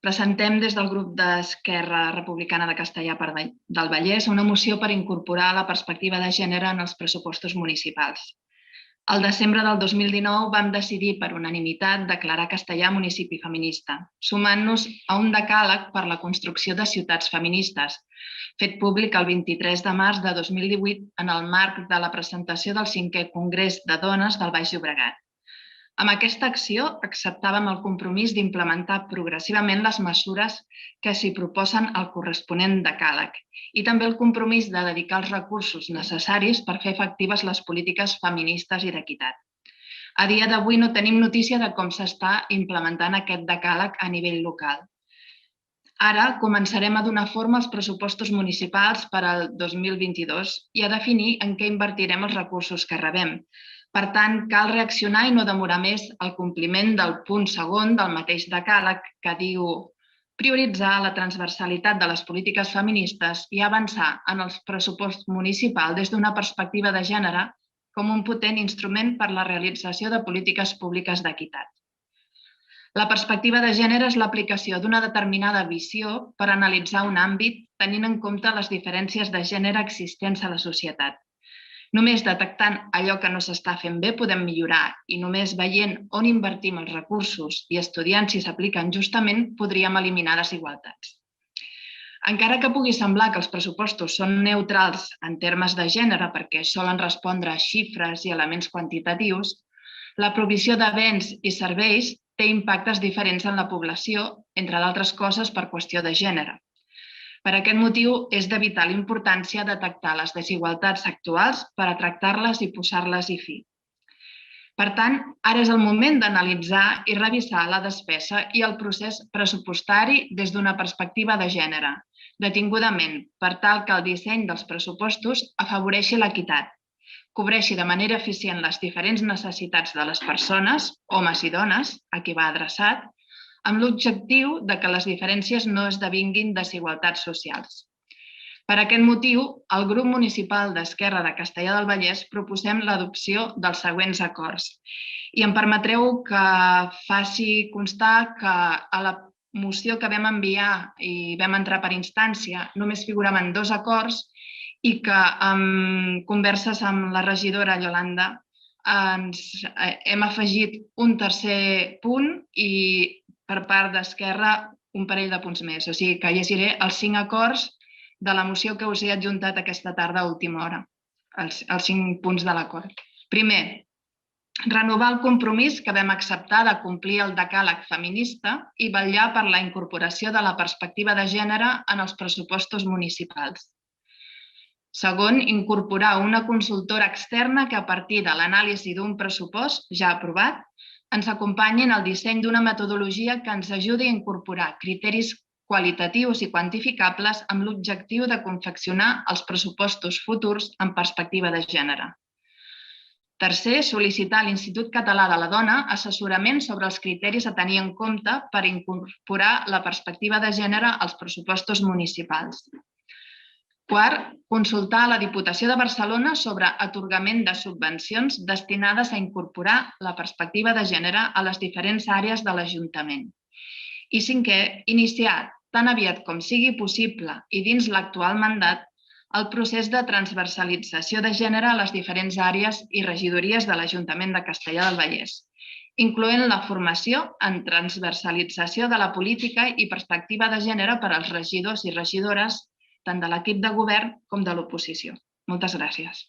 Presentem des del grup d'Esquerra Republicana de Castellar del Vallès una moció per incorporar la perspectiva de gènere en els pressupostos municipals. Al desembre del 2019 vam decidir per unanimitat declarar Castellar municipi feminista, sumant-nos a un decàleg per la construcció de ciutats feministes, fet públic el 23 de març de 2018 en el marc de la presentació del 5è Congrés de Dones del Baix Llobregat. Amb aquesta acció acceptàvem el compromís d'implementar progressivament les mesures que s'hi proposen al corresponent decàleg i també el compromís de dedicar els recursos necessaris per fer efectives les polítiques feministes i d'equitat. A dia d'avui no tenim notícia de com s'està implementant aquest decàleg a nivell local. Ara començarem a donar forma als pressupostos municipals per al 2022 i a definir en què invertirem els recursos que rebem. Per tant, cal reaccionar i no demorar més el compliment del punt segon del mateix decàleg que diu prioritzar la transversalitat de les polítiques feministes i avançar en el pressupost municipal des d'una perspectiva de gènere com un potent instrument per a la realització de polítiques públiques d'equitat. La perspectiva de gènere és l'aplicació d'una determinada visió per analitzar un àmbit tenint en compte les diferències de gènere existents a la societat. Només detectant allò que no s'està fent bé podem millorar i només veient on invertim els recursos i estudiant si s'apliquen justament podríem eliminar desigualtats. Encara que pugui semblar que els pressupostos són neutrals en termes de gènere perquè solen respondre a xifres i elements quantitatius, la provisió de béns i serveis té impactes diferents en la població, entre d'altres coses per qüestió de gènere. Per aquest motiu, és de vital importància detectar les desigualtats actuals per a tractar-les i posar-les fi. Per tant, ara és el moment d'analitzar i revisar la despesa i el procés pressupostari des d'una perspectiva de gènere, detingudament, per tal que el disseny dels pressupostos afavoreixi l'equitat, cobreixi de manera eficient les diferents necessitats de les persones, homes i dones, a qui va adreçat, amb l'objectiu que les diferències no esdevinguin desigualtats socials. Per aquest motiu, el grup municipal d'Esquerra de Castellar del Vallès proposem l'adopció dels següents acords. I em permetreu que faci constar que a la moció que vam enviar i vam entrar per instància només figuraven 2 acords i que en converses amb la regidora Yolanda hem afegit un tercer punt i per part d'Esquerra un parell de punts més. O sigui que llegiré els 5 acords de la moció que us he adjuntat aquesta tarda a última hora, els 5 punts de l'acord. Primer, renovar el compromís que vam acceptar de complir el decàleg feminista i vetllar per la incorporació de la perspectiva de gènere en els pressupostos municipals. Segon, incorporar una consultora externa que a partir de l'anàlisi d'un pressupost ja aprovat ens acompanyi en el disseny d'una metodologia que ens ajudi a incorporar criteris qualitatius i quantificables amb l'objectiu de confeccionar els pressupostos futurs en perspectiva de gènere. Tercer, sol·licitar a l'Institut Català de la Dona assessorament sobre els criteris a tenir en compte per incorporar la perspectiva de gènere als pressupostos municipals. Quart, consultar a la Diputació de Barcelona sobre atorgament de subvencions destinades a incorporar la perspectiva de gènere a les diferents àrees de l'Ajuntament. I cinquè, iniciar tan aviat com sigui possible i dins l'actual mandat el procés de transversalització de gènere a les diferents àrees i regidories de l'Ajuntament de Castellar del Vallès, incloent la formació en transversalització de la política i perspectiva de gènere per als regidors i regidores tant de l'equip de govern com de l'oposició. Moltes gràcies.